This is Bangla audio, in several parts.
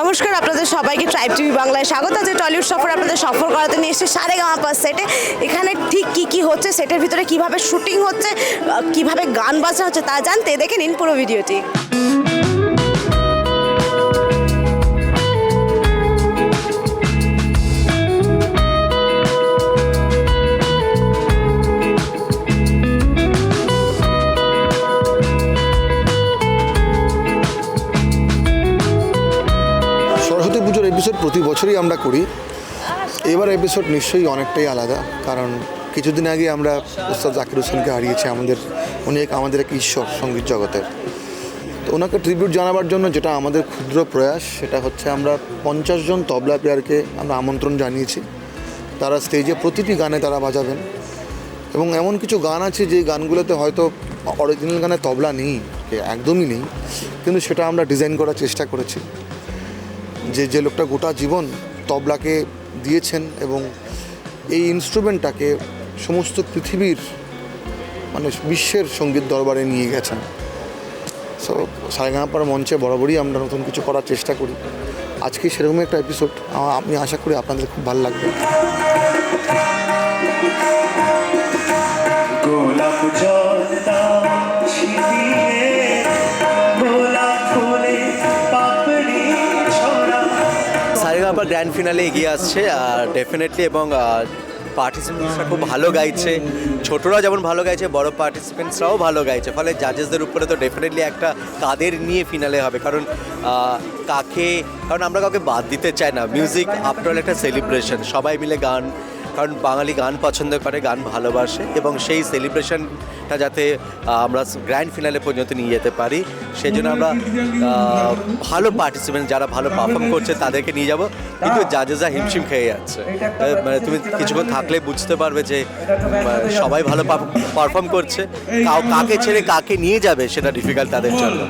নমস্কার, আপনাদের সবাইকে ট্রাইব টিভি বাংলায় স্বাগত। আছে টলিউড সফর আপনাদের সফর করাতে নিয়ে এসেছে সারেগামাপা সেটে। এখানে ঠিক কি হচ্ছে, সেটের ভিতরে কিভাবে শুটিং হচ্ছে, কিভাবে গান বাজনা হচ্ছে তা জানতে দেখে নিন পুরো ভিডিওটি। সরস্বতী পুজোর এপিসোড প্রতি বছরই আমরা করি। এবার এপিসোড নিশ্চয়ই অনেকটাই আলাদা, কারণ কিছুদিন আগে আমরা ওস্তাদ জাকির হোসেনকে হারিয়েছি। উনি আমাদের এক ঈশ্বর সঙ্গীত জগতের। তো ওনাকে ট্রিবিউট জানাবার জন্য যেটা আমাদের ক্ষুদ্র প্রয়াস, সেটা হচ্ছে আমরা 50 জন তবলা প্লেয়ারকে আমরা আমন্ত্রণ জানিয়েছি। তারা স্টেজে প্রতিটি গানে তারা বাজাবেন, এবং এমন কিছু গান আছে যে গানগুলোতে হয়তো অরিজিনাল গানে তবলা নেই, একদমই নেই, কিন্তু সেটা আমরা ডিজাইন করার চেষ্টা করেছি। যে লোকটা গোটা জীবন তবলাকে দিয়েছেন এবং এই ইনস্ট্রুমেন্টটাকে সমস্ত পৃথিবীর বিশ্বের সঙ্গীত দরবারে নিয়ে গেছেন। সো সারেগামাপার মঞ্চে বরাবরই আমরা নতুন কিছু করার চেষ্টা করি। আজকে সেরকমই একটা এপিসোড, আমি আশা করি আপনাদের খুব ভালো লাগবে। সারেগামাপা গ্র্যান্ড ফিনালে এগিয়ে আসছে আর ডেফিনেটলি, এবং পার্টিসিপেন্টসরা খুব ভালো গাইছে। ছোটরা যেমন ভালো গাইছে, বড় পার্টিসিপেন্টসরাও ভালো গাইছে। ফলে জাজেসদের উপরে তো ডেফিনেটলি একটা কাদের নিয়ে ফিনালে হবে, কারণ আমরা কাউকে বাদ দিতে চাই না। মিউজিক আফটার অল একটা সেলিব্রেশন, সবাই মিলে গান, কারণ বাঙালি গান পছন্দ করে, গান ভালোবাসে, এবং সেই সেলিব্রেশনটা যাতে আমরা গ্র্যান্ড ফিনালে পর্যন্ত নিয়ে যেতে পারি, সেই জন্য আমরা ভালো পার্টিসিপেন্ট যারা ভালো পারফর্ম করছে তাদেরকে নিয়ে যাব। কিন্তু জাজেসরা হিমশিম খেয়ে যাচ্ছে। তুমি কিছুক্ষণ থাকলে বুঝতে পারবে যে সবাই ভালো পারফর্ম করছে, কাকে ছেড়ে কাকে নিয়ে যাবে সেটা ডিফিকাল্ট তাদের জন্য।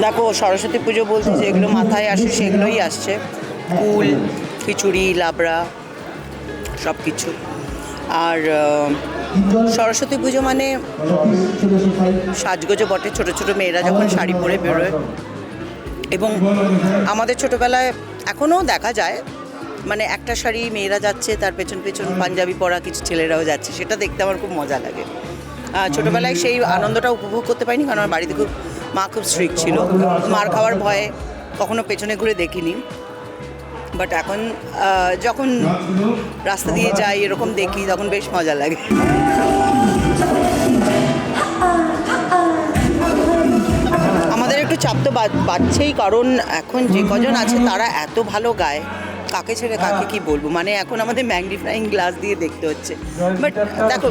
দেখো, সরস্বতী পুজো বলতে যেগুলো মাথায় আসে সেগুলোই আসছে। কুল, খিচুড়ি, লাবড়া, সব কিছু। আর সরস্বতী পুজো মানে সাজগোজো বটে। ছোটো ছোটো মেয়েরা যখন শাড়ি পরে বেরোয়, এবং আমাদের ছোটোবেলায় এখনও দেখা যায়, একটা শাড়ি মেয়েরা যাচ্ছে, তার পেছন পেছন পাঞ্জাবি পরা কিছু ছেলেরাও যাচ্ছে। সেটা দেখতে আমার খুব মজা লাগে। ছোটোবেলায় সেই আনন্দটা উপভোগ করতে পারিনি, কারণ আমার বাড়িতে মা খুব স্ট্রিক্ট ছিল। মার খাওয়ার ভয়ে কখনো পেছনে ঘুরে দেখিনি। বাট এখন যখন রাস্তা দিয়ে যাই, এরকম দেখি, তখন বেশ মজা লাগে। আমাদের একটু চাপ তো বাড়ছেই, কারণ এখন যে কজন আছে তারা এত ভালো গায়, কাকে ছেড়ে কাকে কি বলবো। এখন আমাদের ম্যাগনিফাইং গ্লাস দিয়ে দেখতে হচ্ছে। বাট দেখো,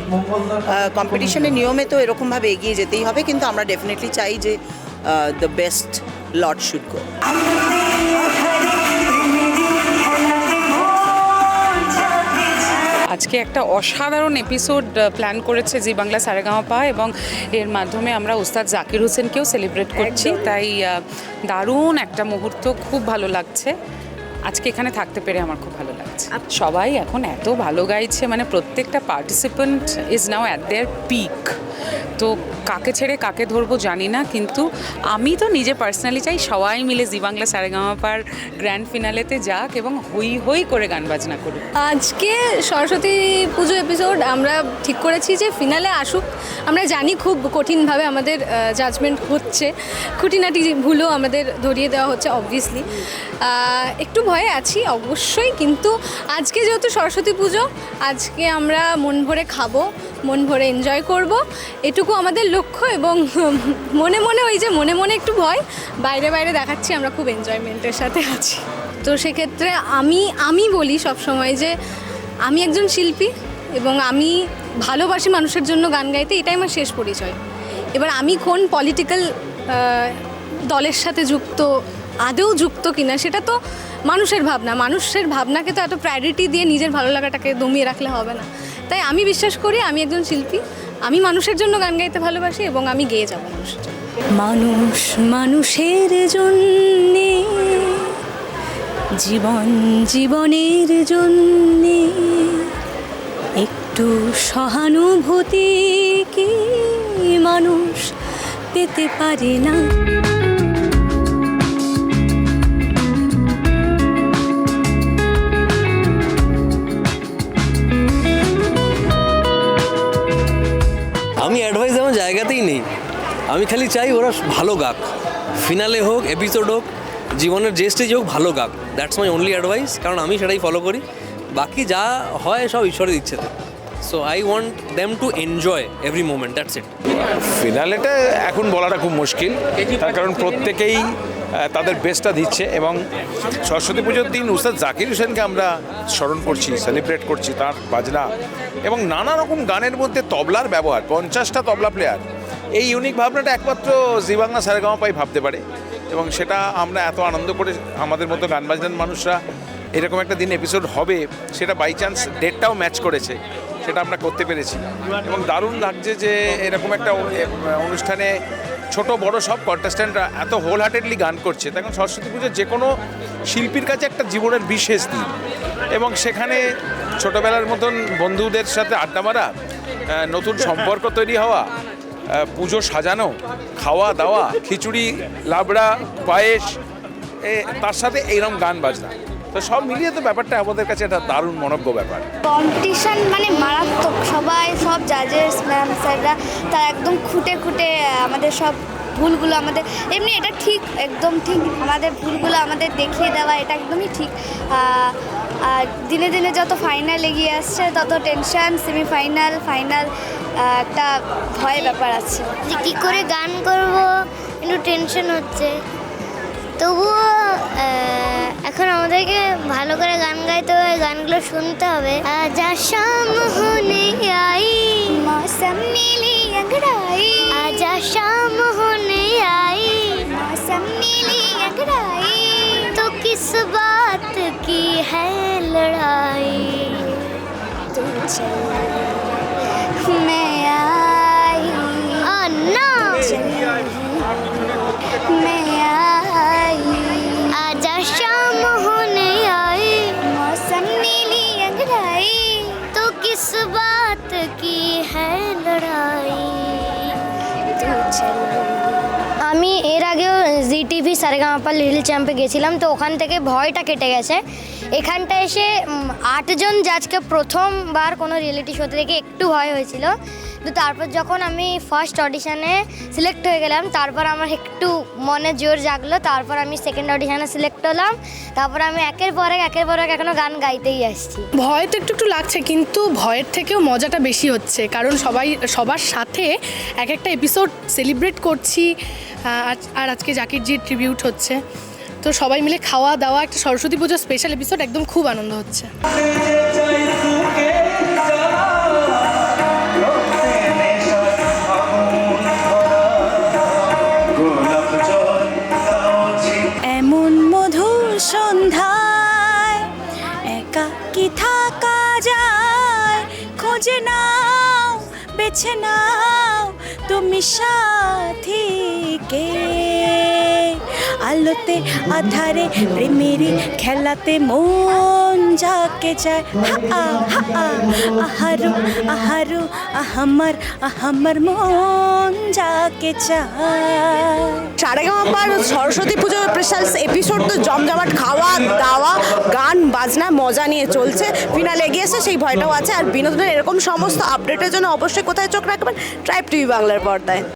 কম্পিটিশনের নিয়মে তো এরকমভাবে এগিয়ে যেতেই হবে, কিন্তু আমরা ডেফিনেটলি চাই যে the best lot should go. আজকে একটা অসাধারণ এপিসোড প্ল্যান করেছে জি বাংলা সারেগামাপা, এবং এর মাধ্যমে আমরা ওস্তাদ জাকির হোসেনকেও সেলিব্রেট করছি। তাই দারুণ একটা মুহূর্ত, খুব ভালো লাগছে। আজকে এখানে থাকতে পেরে আমার খুব ভালো লাগছে। সবাই এখন এত ভালো গাইছে, প্রত্যেকটা participant is now at their peak. তো কাকে ছেড়ে কাকে ধরবো জানি না, কিন্তু আমি তো নিজে পার্সোনালি চাই সবাই মিলে জি বাংলা সারেগামাপার গ্র্যান্ড ফিনালেতে যাক এবং হই হই করে গান বাজনা করুক। আজকে সরস্বতী পুজো এপিসোড আমরা ঠিক করেছি যে ফিনালে আসুক। আমরা জানি খুব কঠিনভাবে আমাদের জাজমেন্ট হচ্ছে, খুঁটিনাটি ভুলও আমাদের ধরিয়ে দেওয়া হচ্ছে অবভিয়াসলি। একটু ভয়ে আছি অবশ্যই, কিন্তু আজকে যেহেতু সরস্বতী পুজো, আজকে আমরা মন ভরে খাবো, মন ভরে এনজয় করব, এটুকু আমাদের লক্ষ্য। এবং মনে মনে একটু ভয়, বাইরে দেখাচ্ছি আমরা খুব এনজয়মেন্টের সাথে আছি। তো সেক্ষেত্রে আমি বলি সবসময় যে আমি একজন শিল্পী, এবং আমি ভালোবাসি মানুষের জন্য গান গাইতে, এটাই আমার শেষ পরিচয়। এবার আমি কোন পলিটিক্যাল দলের সাথে আদৌ যুক্ত কিনা সেটা তো মানুষের ভাবনাকে তো এত প্রায়োরিটি দিয়ে নিজের ভালো লাগাটাকে দমিয়ে রাখলে হবে না। তাই আমি বিশ্বাস করি আমি একজন শিল্পী, আমি মানুষের জন্য গান গাইতে ভালোবাসি এবং আমি গেয়ে যাবো মানুষের জন্য। মানুষ মানুষের জন্যে, জীবন জীবনের জন্যে, একটু সহানুভূতি কি মানুষ পেতে পারে না? আমি অ্যাডভাইস আমার জায়গাতেই নেই, আমি খালি চাই ওরা ভালো গাক, ফিনালে হোক, এপিসোড হোক, জীবনের যে স্টেজ হোক, ভালো গাক। দ্যাটস মাই অনলি অ্যাডভাইস, কারণ আমি সেটাই ফলো করি। বাকি যা হয় সব ঈশ্বরের ইচ্ছেতে। So I want them to enjoy every moment, that's it. ফিনালেটা এখন বলাটা খুব মুশকিল, তার কারণ প্রত্যেকেই তাদের বেস্টটা দিচ্ছে এবং সরস্বতী পুজোর দিন উস্তাদ জাকির হোসেনকে আমরা স্মরণ করছি, সেলিব্রেট করছি, তার বাজনা এবং নানা রকম গানের মধ্যে তবলার ব্যবহার, 50টা তবলা প্লেয়ার, এই ইউনিক ভাবনাটা একমাত্র জি বাংলা সারেগামাপাই ভাবতে পারে এবং সেটা আমরা এত আনন্দ করে আমাদের মতো গান বাজনার মানুষরা এরকম একটা দিন এপিসোড হবে সেটা বাই চান্স ডেটটাও ম্যাচ করেছে, সেটা আমরা করতে পেরেছি এবং দারুণ লাগছে যে এরকম একটা অনুষ্ঠানে ছোট বড় সব কন্টেস্ট্যান্টরা এত হোল হার্টেডলি গান করছে। তখন সরস্বতী পুজো যে কোনো শিল্পীর কাছে একটা জীবনের বিশেষ দিন এবং সেখানে ছোটোবেলার মতন বন্ধুদের সাথে আড্ডা মারা, নতুন সম্পর্ক তৈরি হওয়া, পুজো সাজানো, খাওয়া দাওয়া, খিচুড়ি, লাবড়া, পায়েস, তার সাথে এইরকম গান বাজনা, তো সব মিলিয়ে তো ব্যাপারটা আমাদের কাছে একটা দারুণ মনজ্ঞ ব্যাপার। কম্পিটিশন মানে মারাত্মক, সব জাজেস ম্যাম স্যাররা তারা একদম খুঁটে খুঁটে আমাদের সব ভুলগুলো, আমাদের এমনি এটা ঠিক, একদম ঠিক, আমাদের ভুলগুলো আমাদের দেখিয়ে দেওয়া এটা একদমই ঠিক। আর দিনে দিনে যত ফাইনাল এগিয়ে আসছে তত টেনশন, সেমিফাইনাল, ফাইনাল, একটা ভয় ব্যাপার আছে যে কী করে গান করব, একটু টেনশন হচ্ছে। তবুও এখন আমাদেরকে ভালো করে গান গাইতে হবে, গানগুলো শুনতে হবে। আজা শাম হোনে আই, মৌসম নীলি अंगड़ाई, आजा शाम होने आई, मौसम नीली अंगड़ाई, तो किस बात की है लड़ाई, तू चल मैं आई, अन्ना मैं आई, आजा शाम होने आई, मौसम नीली अंगड़ाई, तो किस बात की है लड़ाई। আমি এর আগেও জিটিভি সারেগামাপা লিটল চ্যাম্পে গেছিলাম, তো ওখান থেকে ভয়টা কেটে গেছে। এখানটা এসে 8 জন জাজকে প্রথমবার কোনো রিয়েলিটি শোতে দেখে একটু ভয় হয়েছিল, তো তারপর যখন আমি ফার্স্ট অডিশনে সিলেক্ট হয়ে গেলাম তারপর আমার একটু মনে জোর জাগলো, তারপর আমি সেকেন্ড অডিশনে সিলেক্ট হলাম, তারপর আমি একের পর এক এখনও গান গাইতেই আসছি। ভয় তো একটু লাগছে, কিন্তু ভয়ের থেকেও মজাটা বেশি হচ্ছে, কারণ সবার সাথে এক একটা এপিসোড সেলিব্রেট করছি, আর আজকে জাকিরজির ট্রিবিউট হচ্ছে, তো সবাই মিলে খাওয়া দাওয়া, একটা সরস্বতী পুজোর স্পেশাল এপিসোড, একদম খুব আনন্দ হচ্ছে। এমন মধুর সন্ধ্যায় একাকী থাকা যায়, খোঁজে নাও বেছে নাও তুমি সাথীকে, আলোতে আধারে প্রেমেরই খেলাতে মন যাকে চায়, আহারু আহারু আহামার মন যাকে চায়। সারেগামাপার সরস্বতী পুজো স্পেশাল এপিসোড তো জমজমাট, খাওয়া দাওয়া, গান বাজনা, মজা নিয়ে চলছে। ফিনালে গিয়েছে, সেই ভয়টাও আছে। আর বিনোদনের এরকম সমস্ত আপডেটের জন্য অবশ্যই কোথায় চোখ রাখবেন? ট্রাইব টিভি বাংলার পর্দায়।